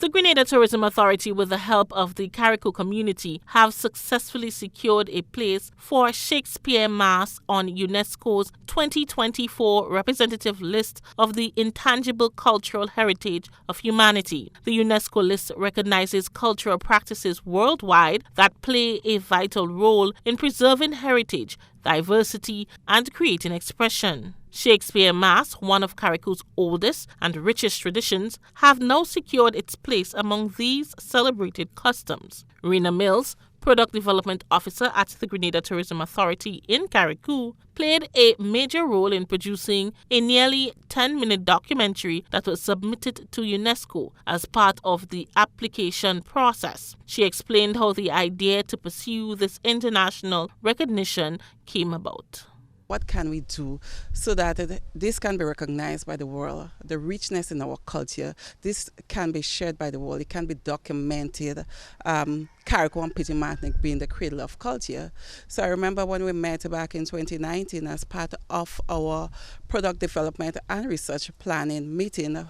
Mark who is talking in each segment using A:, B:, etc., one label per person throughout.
A: The Grenada Tourism Authority, with the help of the Carriacou community, have successfully secured a place for Shakespeare Mas on UNESCO's 2024 representative list of the intangible cultural heritage of humanity. The UNESCO list recognizes cultural practices worldwide that play a vital role in preserving heritage, diversity, and creating expression. Shakespeare Mas, one of Carriacou's oldest and richest traditions, have now secured its place among these celebrated customs. Rena Mills, Product Development Officer at the Grenada Tourism Authority in Carriacou, played a major role in producing a nearly 10-minute documentary that was submitted to UNESCO as part of the application process. She explained how the idea to pursue this international recognition came about.
B: What can we do so that this can be recognized by the world? The richness in our culture, this can be shared by the world. It can be documented. Carriacou and Petit Martinique being the cradle of culture. So I remember when we met back in 2019 as part of our product development and research planning meeting.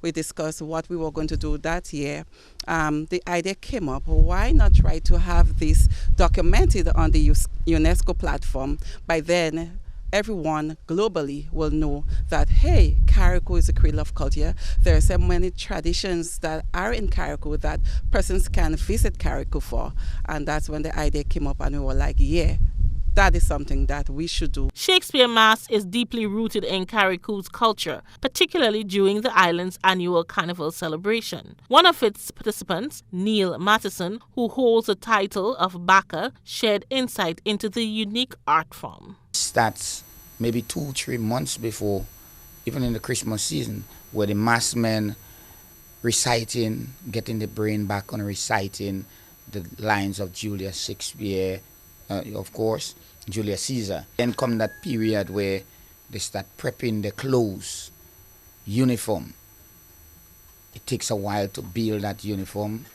B: We discussed what we were going to do that year. The idea came up, why not try to have this documented on the UNESCO platform? By then, everyone globally will know that, hey, Carriacou is a cradle of culture. There are so many traditions that are in Carriacou that persons can visit Carriacou for. And that's when the idea came up and we were like, yeah, that is something that we should do.
A: Shakespeare Mas is deeply rooted in Carriacou's culture, particularly during the island's annual carnival celebration. One of its participants, Neil Matheson, who holds the title of Baka, shared insight into the unique art form.
C: Starts maybe 2-3 months before, even in the Christmas season, where the mass men reciting, getting the brain back on reciting the lines of Julius Shakespeare, of course, Julius Caesar. Then come that period where they start prepping the clothes, uniform. It takes a while to build that uniform.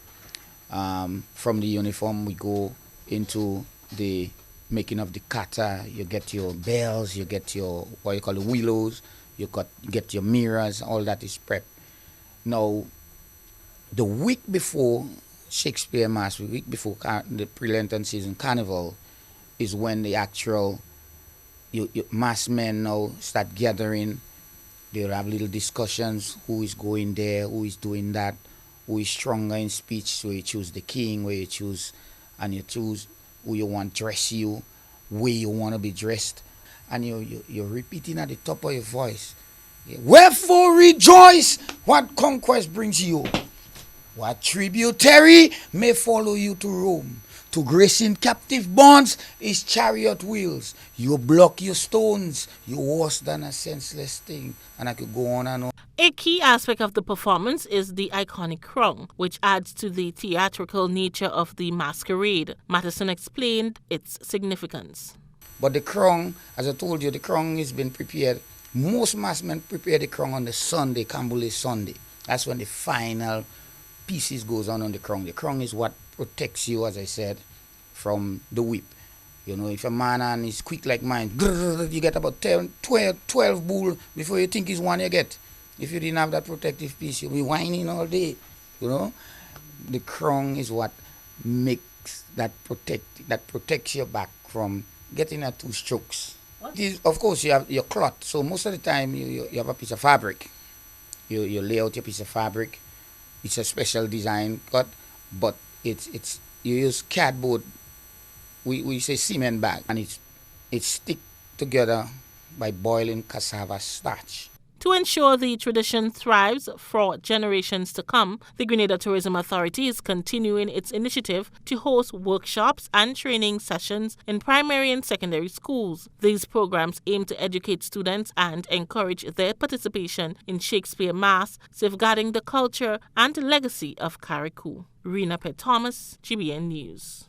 C: From the uniform, we go into the making of the kata. You get your bells, you get your, what you call the willows, you get your mirrors, all that is prepped. Now, the week before Shakespeare Mas, the week before the pre-Lenten season carnival, is when the actual mass men now start gathering. They'll have little discussions, who is going there, who is doing that, who is stronger in speech, so you choose the king, where you choose, and you choose who you want to dress you, where you want to be dressed, and you're repeating at the top of your voice, wherefore rejoice, what conquest brings you, what tributary may follow you to Rome. To grace in captive bonds is chariot wheels. You block your stones, you're worse than a senseless thing. And I could go on and on.
A: A key aspect of the performance is the iconic crown, which adds to the theatrical nature of the masquerade. Matheson explained its significance.
C: But the crown, as I told you, the crown has been prepared. Most mass men prepare the crown on the Sunday, Cambule Sunday. That's when the final pieces goes on the crown. The crown is what protects you, as I said, from the whip. You know, if a man and is quick like mine, you get about 12 bull before you think it's one you get. If you didn't have that protective piece, you'll be whining all day. You know, the crown is what makes that protects your back from getting a 2 strokes. Of course, you have your cloth. So most of the time, you have a piece of fabric. You lay out your piece of fabric. It's a special design cut, but it's you use cardboard. We say cement bag, and it's stick together by boiling cassava starch.
A: To ensure the tradition thrives for generations to come, the Grenada Tourism Authority is continuing its initiative to host workshops and training sessions in primary and secondary schools. These programs aim to educate students and encourage their participation in Shakespeare Mas, safeguarding the culture and legacy of Carriacou. Rena Thomas, GBN News.